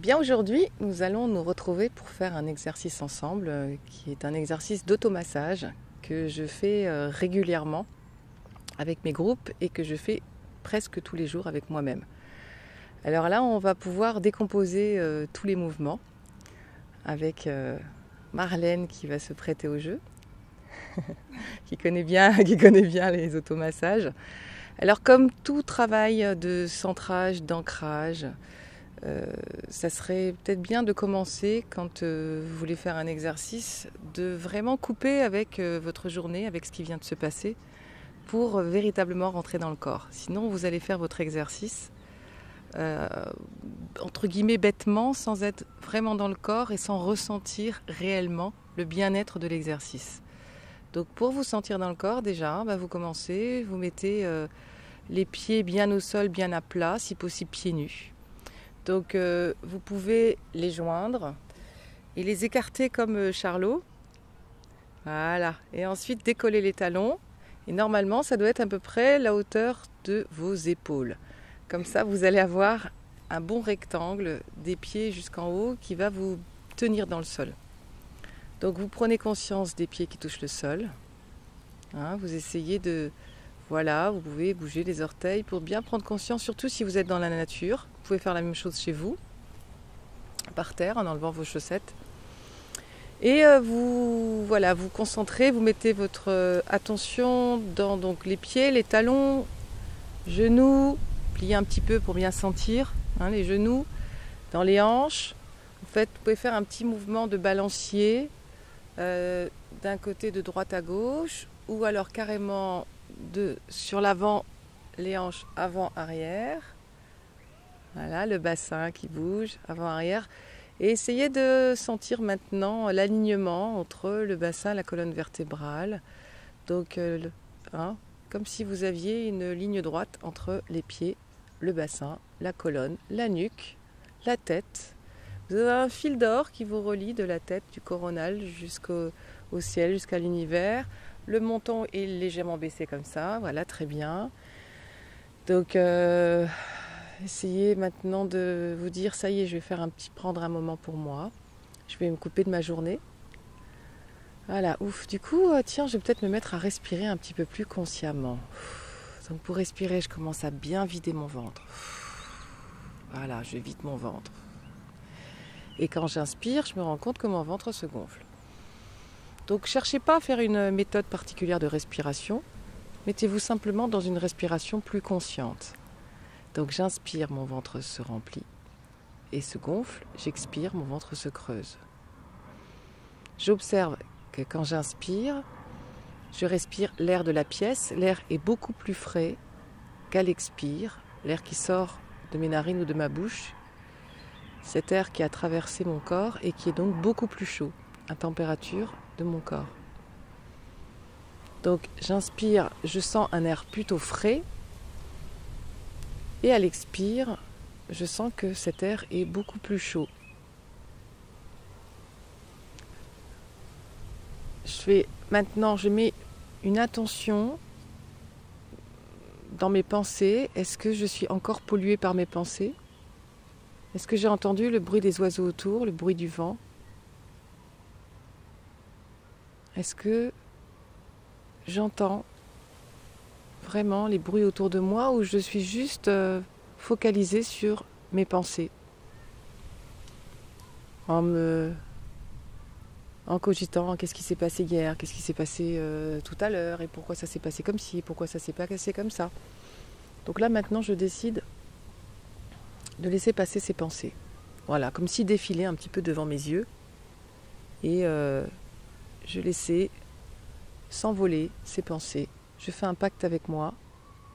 bien aujourd'hui, nous allons nous retrouver pour faire un exercice ensemble qui est un exercice d'automassage que je fais régulièrement avec mes groupes et que je fais presque tous les jours avec moi-même. Alors là, on va pouvoir décomposer tous les mouvements avec Marlène qui va se prêter au jeu, qui connaît bien les automassages. Alors comme tout travail de centrage, d'ancrage, ça serait peut-être bien de commencer quand vous voulez faire un exercice, de vraiment couper avec votre journée, avec ce qui vient de se passer, pour véritablement rentrer dans le corps. Sinon, vous allez faire votre exercice, entre guillemets bêtement, sans être vraiment dans le corps et sans ressentir réellement le bien-être de l'exercice. Donc pour vous sentir dans le corps déjà, vous commencez, vous mettez les pieds bien au sol, bien à plat, si possible pieds nus. Donc vous pouvez les joindre et les écarter comme Charlot. Voilà. Et ensuite décoller les talons. Et normalement, ça doit être à peu près la hauteur de vos épaules. Comme ça, vous allez avoir un bon rectangle des pieds jusqu'en haut qui va vous tenir dans le sol. Donc vous prenez conscience des pieds qui touchent le sol. Vous essayez de... Voilà, vous pouvez bouger les orteils pour bien prendre conscience, surtout si vous êtes dans la nature. Vous pouvez faire la même chose chez vous, par terre, en enlevant vos chaussettes. Et vous concentrez, vous mettez votre attention dans donc, les pieds, les talons, genoux, pliez un petit peu pour bien sentir les genoux, dans les hanches. En fait, vous pouvez faire un petit mouvement de balancier d'un côté de droite à gauche, ou alors carrément sur l'avant, les hanches avant-arrière. Voilà, le bassin qui bouge avant-arrière. Et essayez de sentir maintenant l'alignement entre le bassin et la colonne vertébrale. Donc, comme si vous aviez une ligne droite entre les pieds, le bassin, la colonne, la nuque, la tête. Vous avez un fil d'or qui vous relie de la tête, du coronal jusqu'au ciel, jusqu'à l'univers. Le menton est légèrement baissé comme ça, voilà, très bien. Donc, essayez maintenant de vous dire, ça y est, je vais prendre un moment pour moi. Je vais me couper de ma journée. Voilà, ouf. Du coup, tiens, je vais peut-être me mettre à respirer un petit peu plus consciemment. Donc pour respirer, je commence à bien vider mon ventre. Voilà, je vide mon ventre. Et quand j'inspire, je me rends compte que mon ventre se gonfle. Donc cherchez pas à faire une méthode particulière de respiration. Mettez-vous simplement dans une respiration plus consciente. Donc j'inspire, mon ventre se remplit et se gonfle. J'expire, mon ventre se creuse. J'observe que quand j'inspire, je respire l'air de la pièce. L'air est beaucoup plus frais qu'à l'expire. L'air qui sort de mes narines ou de ma bouche. Cet air qui a traversé mon corps et qui est donc beaucoup plus chaud à température de mon corps. Donc j'inspire, je sens un air plutôt frais. Et à l'expire, je sens que cet air est beaucoup plus chaud. Je mets une attention dans mes pensées. Est-ce que je suis encore polluée par mes pensées? Est-ce que j'ai entendu le bruit des oiseaux autour, le bruit du vent? Est-ce que j'entends vraiment les bruits autour de moi ou je suis juste focalisée sur mes pensées en cogitant qu'est-ce qui s'est passé hier, qu'est-ce qui s'est passé tout à l'heure et pourquoi ça s'est passé comme ci, pourquoi ça s'est pas passé comme ça. Donc là maintenant je décide de laisser passer ces pensées. Voilà, comme si défilaient un petit peu devant mes yeux et je laissais s'envoler ces pensées. Je fais un pacte avec moi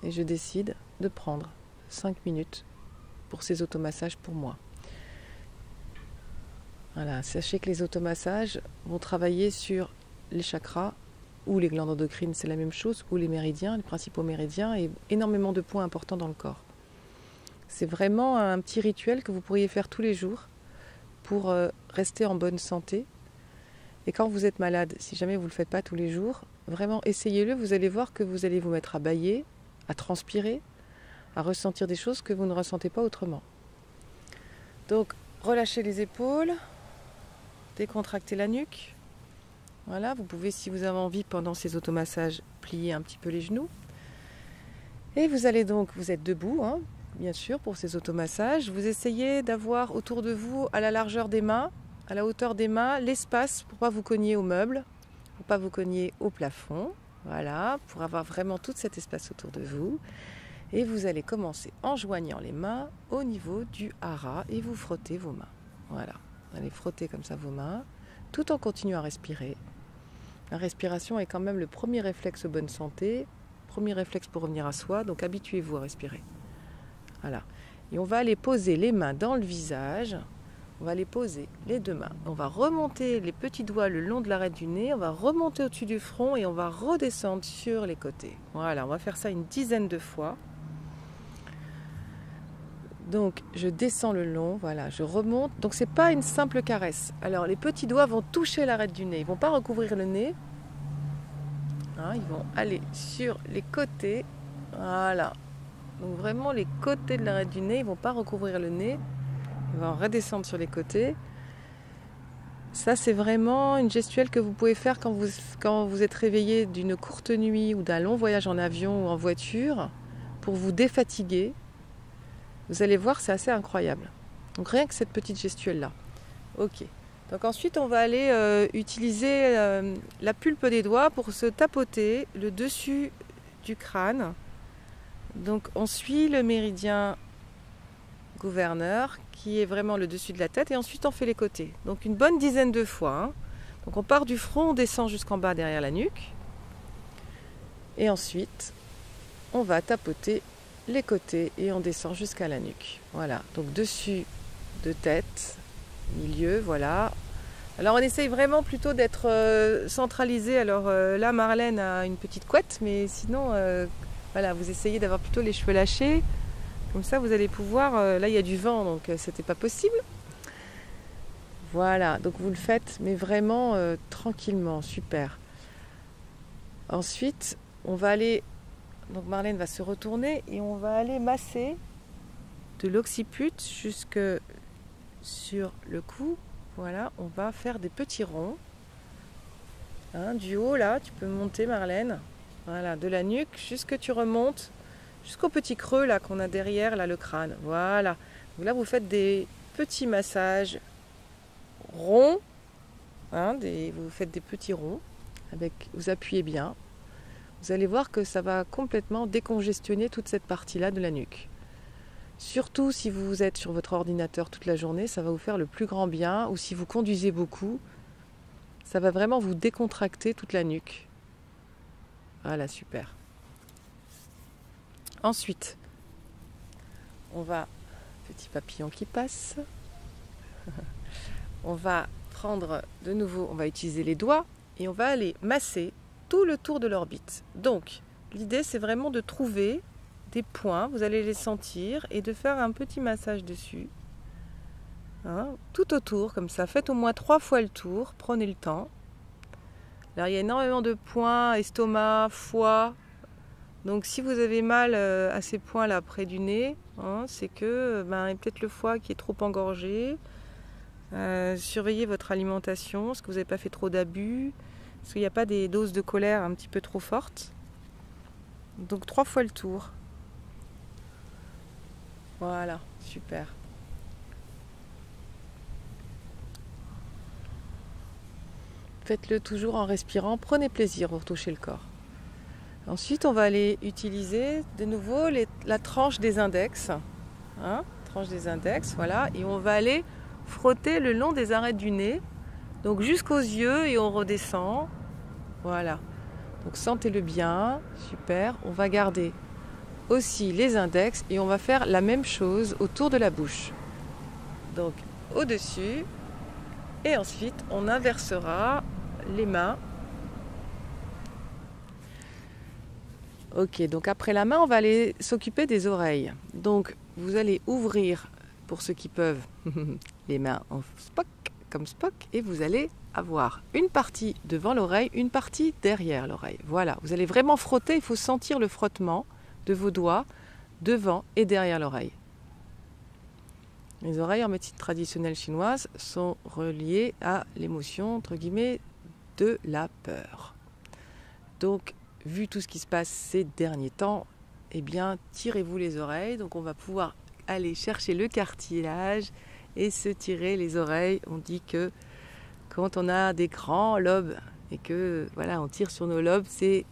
et je décide de prendre 5 minutes pour ces automassages pour moi. Voilà, sachez que les automassages vont travailler sur les chakras ou les glandes endocrines, c'est la même chose, ou les méridiens, les principaux méridiens, et énormément de points importants dans le corps. C'est vraiment un petit rituel que vous pourriez faire tous les jours pour rester en bonne santé. Et quand vous êtes malade, si jamais vous ne le faites pas tous les jours, vraiment essayez-le, vous allez voir que vous allez vous mettre à bâiller, à transpirer, à ressentir des choses que vous ne ressentez pas autrement. Donc relâchez les épaules, décontractez la nuque. Voilà, vous pouvez, si vous avez envie, pendant ces automassages, plier un petit peu les genoux. Et vous allez donc, vous êtes debout, hein, bien sûr, pour ces automassages. Vous essayez d'avoir autour de vous, à la largeur des mains, à la hauteur des mains, l'espace pour ne pas vous cogner au meuble, pour ne pas vous cogner au plafond. Voilà, pour avoir vraiment tout cet espace autour de vous. Et vous allez commencer en joignant les mains au niveau du hara et vous frottez vos mains. Voilà, vous allez frotter comme ça vos mains, tout en continuant à respirer. La respiration est quand même le premier réflexe bonne santé, premier réflexe pour revenir à soi, donc habituez-vous à respirer. Voilà. Et on va aller poser les mains dans le visage, on va les poser les deux mains. On va remonter les petits doigts le long de l'arête du nez, on va remonter au-dessus du front et on va redescendre sur les côtés. Voilà, on va faire ça une dizaine de fois. Donc je descends le long, voilà, je remonte. Donc c'est pas une simple caresse. Alors les petits doigts vont toucher l'arête du nez, ils vont pas recouvrir le nez. Hein, ils vont aller sur les côtés. Voilà. Donc vraiment les côtés de l'arête du nez, ils vont pas recouvrir le nez. Ils vont redescendre sur les côtés. Ça c'est vraiment une gestuelle que vous pouvez faire quand vous êtes réveillé d'une courte nuit ou d'un long voyage en avion ou en voiture pour vous défatiguer. Vous allez voir, c'est assez incroyable. Donc rien que cette petite gestuelle-là. Ok. Donc ensuite, on va aller utiliser la pulpe des doigts pour se tapoter le dessus du crâne. Donc on suit le méridien gouverneur qui est vraiment le dessus de la tête et ensuite on fait les côtés. Donc une bonne dizaine de fois. Hein. Donc on part du front, on descend jusqu'en bas derrière la nuque. Et ensuite, on va tapoter les côtés et on descend jusqu'à la nuque. Voilà, donc dessus de tête, milieu, voilà. Alors on essaye vraiment plutôt d'être centralisé. Alors là Marlène a une petite couette, mais sinon voilà, vous essayez d'avoir plutôt les cheveux lâchés. Comme ça vous allez pouvoir, là il y a du vent donc c'était pas possible. Voilà, donc vous le faites mais vraiment tranquillement, super. Ensuite, on va aller, donc Marlène va se retourner et on va aller masser de l'occiput jusque sur le cou. Voilà, on va faire des petits ronds. Hein, du haut là, tu peux monter Marlène. Voilà, de la nuque jusque tu remontes jusqu'au petit creux là qu'on a derrière là le crâne. Voilà. Donc là vous faites des petits massages ronds. Hein, vous faites des petits ronds avec, vous appuyez bien. Vous allez voir que ça va complètement décongestionner toute cette partie-là de la nuque. Surtout si vous êtes sur votre ordinateur toute la journée, ça va vous faire le plus grand bien. Ou si vous conduisez beaucoup, ça va vraiment vous décontracter toute la nuque. Voilà, super. Ensuite, on va, petit papillon qui passe, on va prendre de nouveau, on va utiliser les doigts et on va aller masser tout le tour de l'orbite. Donc, l'idée c'est vraiment de trouver des points, vous allez les sentir et de faire un petit massage dessus. Hein, tout autour, comme ça. Faites au moins 3 fois le tour, prenez le temps. Alors, il y a énormément de points, estomac, foie. Donc, si vous avez mal à ces points-là près du nez, hein, c'est que il y a peut-être le foie qui est trop engorgé. Surveillez votre alimentation, est-ce que vous n'avez pas fait trop d'abus? Est-ce qu'il n'y a pas des doses de colère un petit peu trop fortes? Donc 3 fois le tour. Voilà, super. Faites-le toujours en respirant, prenez plaisir pour toucher le corps. Ensuite, on va aller utiliser de nouveau la tranche des index. Hein, tranche des index, voilà. Et on va aller frotter le long des arêtes du nez. Donc jusqu'aux yeux et on redescend. Voilà. Donc sentez-le bien, super. On va garder aussi les index et on va faire la même chose autour de la bouche. Donc au-dessus et ensuite on inversera les mains. Ok, donc après la main, on va aller s'occuper des oreilles. Donc vous allez ouvrir, pour ceux qui peuvent, les mains en Spock, comme Spock, et vous allez avoir une partie devant l'oreille, une partie derrière l'oreille. Voilà, vous allez vraiment frotter, il faut sentir le frottement de vos doigts devant et derrière l'oreille. Les oreilles en médecine traditionnelle chinoise sont reliées à l'émotion, entre guillemets, de la peur. Donc, vu tout ce qui se passe ces derniers temps, eh bien, tirez-vous les oreilles. Donc, on va pouvoir aller chercher le cartilage et se tirer les oreilles. On dit que quand on a des grands lobes et que voilà, on tire sur nos lobes, c'est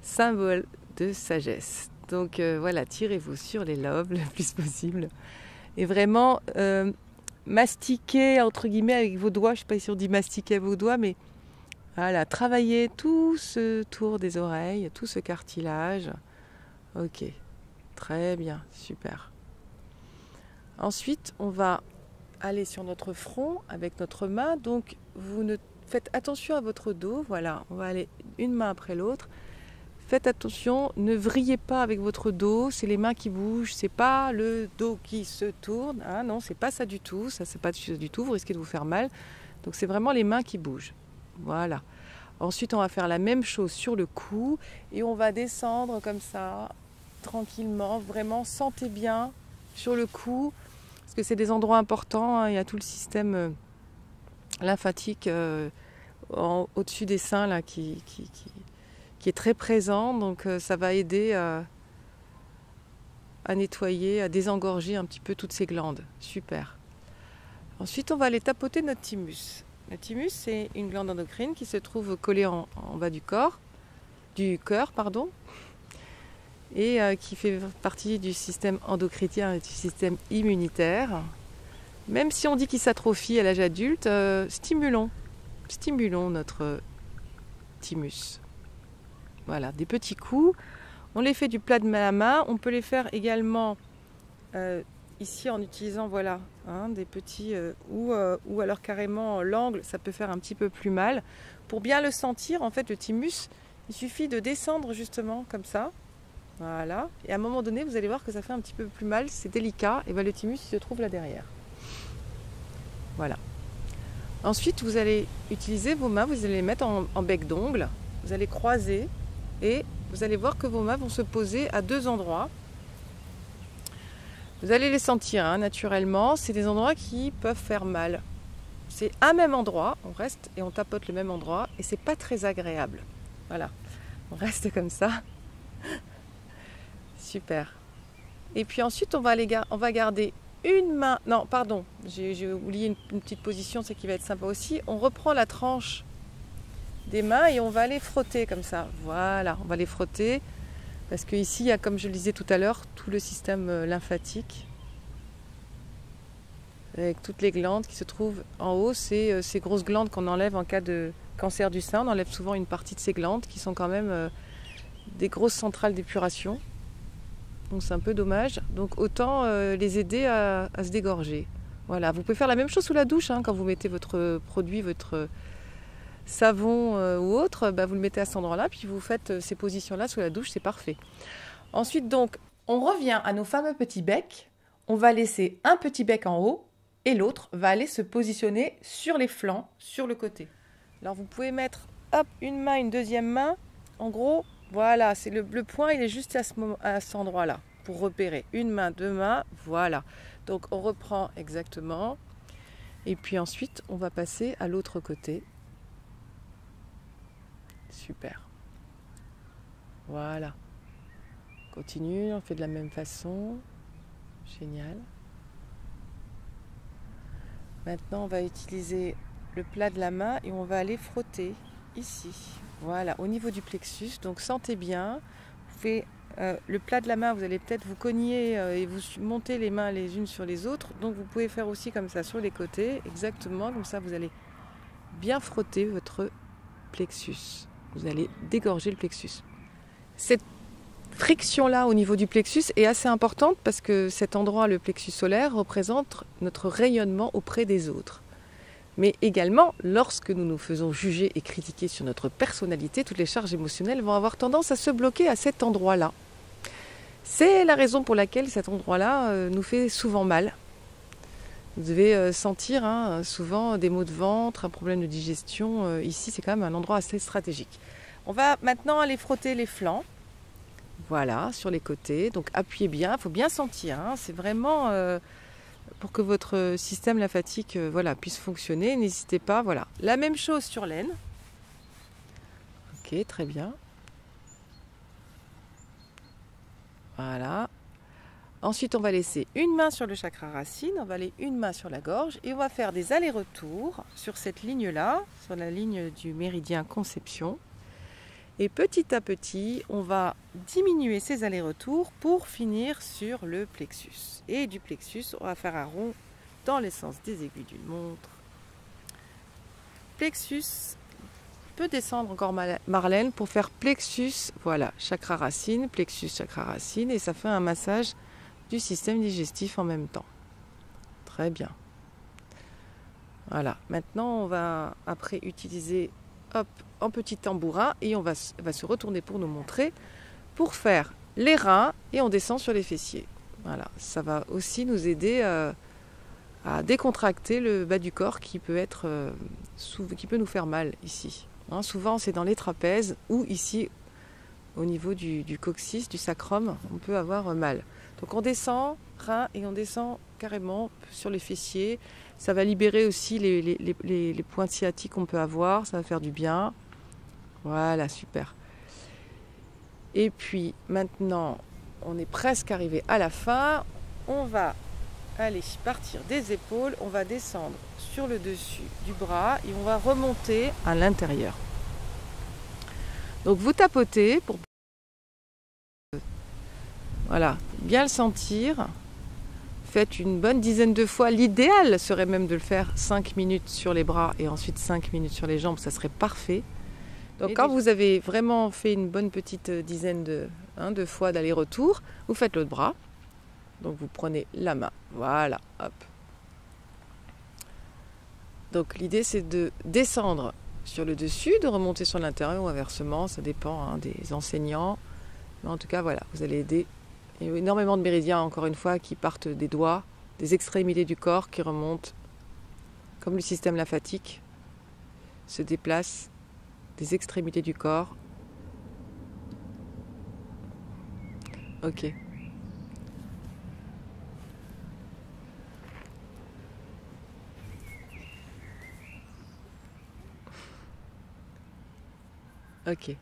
symbole de sagesse. Donc voilà, tirez-vous sur les lobes le plus possible. Et vraiment, mastiquez entre guillemets avec vos doigts. Je ne sais pas si on dit mastiquer avec vos doigts, mais voilà, travaillez tout ce tour des oreilles, tout ce cartilage. Ok, très bien, super. Ensuite, on va aller sur notre front avec notre main. Donc, vous ne faites attention à votre dos. Voilà, on va aller une main après l'autre. Faites attention, ne vrillez pas avec votre dos. C'est les mains qui bougent. C'est pas le dos qui se tourne. Ah non, c'est pas ça du tout. Ça, c'est pas du tout. Vous risquez de vous faire mal. Donc, c'est vraiment les mains qui bougent. Voilà. Ensuite, on va faire la même chose sur le cou et on va descendre comme ça, tranquillement. Vraiment, sentez bien sur le cou. Parce que c'est des endroits importants, hein. Il y a tout le système lymphatique au-dessus des seins là, qui est très présent. Donc ça va aider à nettoyer, à désengorger un petit peu toutes ces glandes. Super. Ensuite, on va aller tapoter notre thymus. Le thymus, c'est une glande endocrine qui se trouve collée en bas du cœur, et qui fait partie du système endocrinien et du système immunitaire. Même si on dit qu'il s'atrophie à l'âge adulte, stimulons notre thymus. Voilà, des petits coups. On les fait du plat de la main. On peut les faire également ici en utilisant voilà, hein, des petits ou alors carrément l'angle, ça peut faire un petit peu plus mal. Pour bien le sentir, en fait, le thymus, il suffit de descendre justement comme ça. Voilà, et à un moment donné, vous allez voir que ça fait un petit peu plus mal, c'est délicat, et bien le thymus il se trouve là derrière. Voilà. Ensuite, vous allez utiliser vos mains, vous allez les mettre en bec d'ongle, vous allez croiser, et vous allez voir que vos mains vont se poser à deux endroits. Vous allez les sentir hein, naturellement, c'est des endroits qui peuvent faire mal. C'est un même endroit, on reste et on tapote le même endroit, et c'est pas très agréable. Voilà, on reste comme ça. Super. Et puis ensuite, on va garder une main. Non, pardon, j'ai oublié une petite position, c'est qui va être sympa aussi. On reprend la tranche des mains et on va les frotter comme ça. Voilà, on va les frotter. Parce que ici, il y a, comme je le disais tout à l'heure, tout le système lymphatique. Avec toutes les glandes qui se trouvent en haut. C'est ces grosses glandes qu'on enlève en cas de cancer du sein. On enlève souvent une partie de ces glandes qui sont quand même des grosses centrales d'épuration. Donc c'est un peu dommage. Donc autant les aider à se dégorger. Voilà, vous pouvez faire la même chose sous la douche hein, quand vous mettez votre produit, votre savon ou autre, vous le mettez à cet endroit-là, puis vous faites ces positions-là sous la douche, c'est parfait. Ensuite donc, on revient à nos fameux petits becs. On va laisser un petit bec en haut et l'autre va aller se positionner sur les flancs, sur le côté. Alors vous pouvez mettre hop, une main, une deuxième main. En gros, voilà, c'est le point, il est juste à cet endroit-là pour repérer. Une main, deux mains, voilà. Donc on reprend exactement. Et puis ensuite, on va passer à l'autre côté. Super. Voilà. Continue, on fait de la même façon. Génial. Maintenant, on va utiliser le plat de la main et on va aller frotter ici. Voilà, au niveau du plexus. Donc sentez bien. Vous faites le plat de la main, vous allez peut-être vous cogner et vous montez les mains les unes sur les autres. Donc vous pouvez faire aussi comme ça sur les côtés. Exactement, comme ça vous allez bien frotter votre plexus. Vous allez dégorger le plexus. Cette friction-là au niveau du plexus est assez importante parce que cet endroit, le plexus solaire, représente notre rayonnement auprès des autres. Mais également, lorsque nous nous faisons juger et critiquer sur notre personnalité, toutes les charges émotionnelles vont avoir tendance à se bloquer à cet endroit-là. C'est la raison pour laquelle cet endroit-là nous fait souvent mal. Vous devez sentir souvent des maux de ventre, un problème de digestion. Ici, c'est quand même un endroit assez stratégique. On va maintenant aller frotter les flancs. Voilà, sur les côtés. Donc appuyez bien, il faut bien sentir. C'est vraiment pour que votre système lymphatique voilà, puisse fonctionner. N'hésitez pas, voilà. La même chose sur l'aine. Ok, très bien. Voilà. Ensuite, on va laisser une main sur le chakra racine, on va aller une main sur la gorge et on va faire des allers-retours sur cette ligne-là, sur la ligne du méridien conception. Et petit à petit, on va diminuer ces allers-retours pour finir sur le plexus. Et du plexus, on va faire un rond dans le sens des aiguilles d'une montre. Plexus, peut descendre encore Marlène pour faire plexus, voilà, chakra racine, plexus, chakra racine, et ça fait un massage du système digestif en même temps. Très bien. Voilà, maintenant on va après utiliser hop, un petit tambourin et on va se retourner pour nous montrer pour faire les reins et on descend sur les fessiers. Voilà, ça va aussi nous aider à décontracter le bas du corps qui peut nous faire mal ici. Hein, souvent c'est dans les trapèzes ou ici au niveau du coccyx, du sacrum, on peut avoir mal. Donc on descend reins et on descend carrément sur les fessiers. Ça va libérer aussi les points sciatiques qu'on peut avoir, ça va faire du bien. Voilà, super. Et puis maintenant, on est presque arrivé à la fin. On va aller partir des épaules, on va descendre sur le dessus du bras et on va remonter à l'intérieur. Donc vous tapotez pour voilà, bien le sentir. Faites une bonne dizaine de fois. L'idéal serait même de le faire 5 minutes sur les bras et ensuite 5 minutes sur les jambes, ça serait parfait. Donc quand vous avez vraiment fait une bonne petite dizaine de fois d'aller-retour, vous faites l'autre bras. Donc vous prenez la main, voilà, hop. Donc l'idée c'est de descendre sur le dessus, de remonter sur l'intérieur ou inversement, ça dépend des enseignants. Mais en tout cas voilà, vous allez aider. Il y a énormément de méridiens, encore une fois, qui partent des doigts, des extrémités du corps, qui remontent, comme le système lymphatique, se déplace des extrémités du corps. Ok. Ok.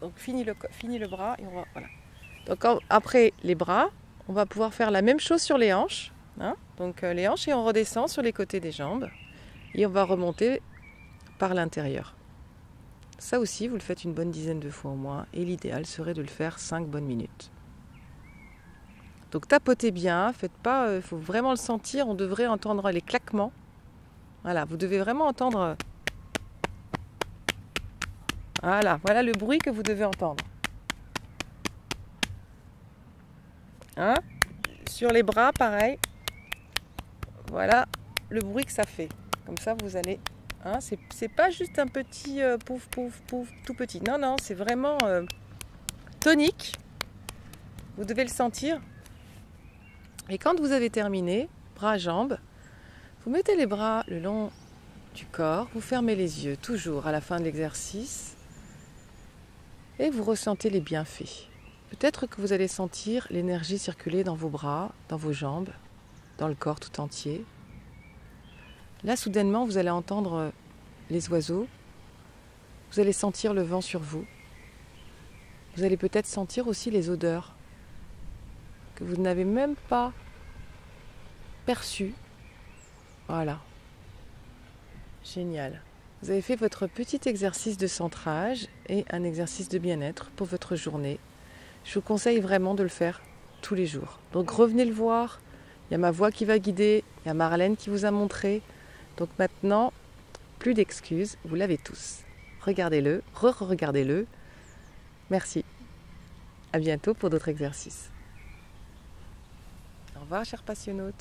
Donc fini le bras et on va voilà. Donc après les bras, on va pouvoir faire la même chose sur les hanches. Hein, donc les hanches et on redescend sur les côtés des jambes et on va remonter par l'intérieur. Ça aussi, vous le faites une bonne dizaine de fois au moins et l'idéal serait de le faire 5 bonnes minutes. Donc tapotez bien, faites pas, il faut vraiment le sentir, on devrait entendre les claquements. Voilà, vous devez vraiment entendre. Voilà le bruit que vous devez entendre. Hein? Sur les bras, pareil. Voilà le bruit que ça fait. Comme ça, vous allez... Hein, c'est pas juste un petit pouf, pouf, pouf, tout petit. Non, non, c'est vraiment tonique. Vous devez le sentir. Et quand vous avez terminé, bras, jambes, vous mettez les bras le long du corps. Vous fermez les yeux, toujours à la fin de l'exercice. Et vous ressentez les bienfaits. Peut-être que vous allez sentir l'énergie circuler dans vos bras, dans vos jambes, dans le corps tout entier. Là, soudainement, vous allez entendre les oiseaux. Vous allez sentir le vent sur vous. Vous allez peut-être sentir aussi les odeurs que vous n'avez même pas perçues. Voilà. Génial. Vous avez fait votre petit exercice de centrage et un exercice de bien-être pour votre journée. Je vous conseille vraiment de le faire tous les jours. Donc revenez le voir. Il y a ma voix qui va guider. Il y a Marlène qui vous a montré. Donc maintenant, plus d'excuses. Vous l'avez tous. Regardez-le. Re-regardez-le. Merci. À bientôt pour d'autres exercices. Au revoir, chers passionnauts.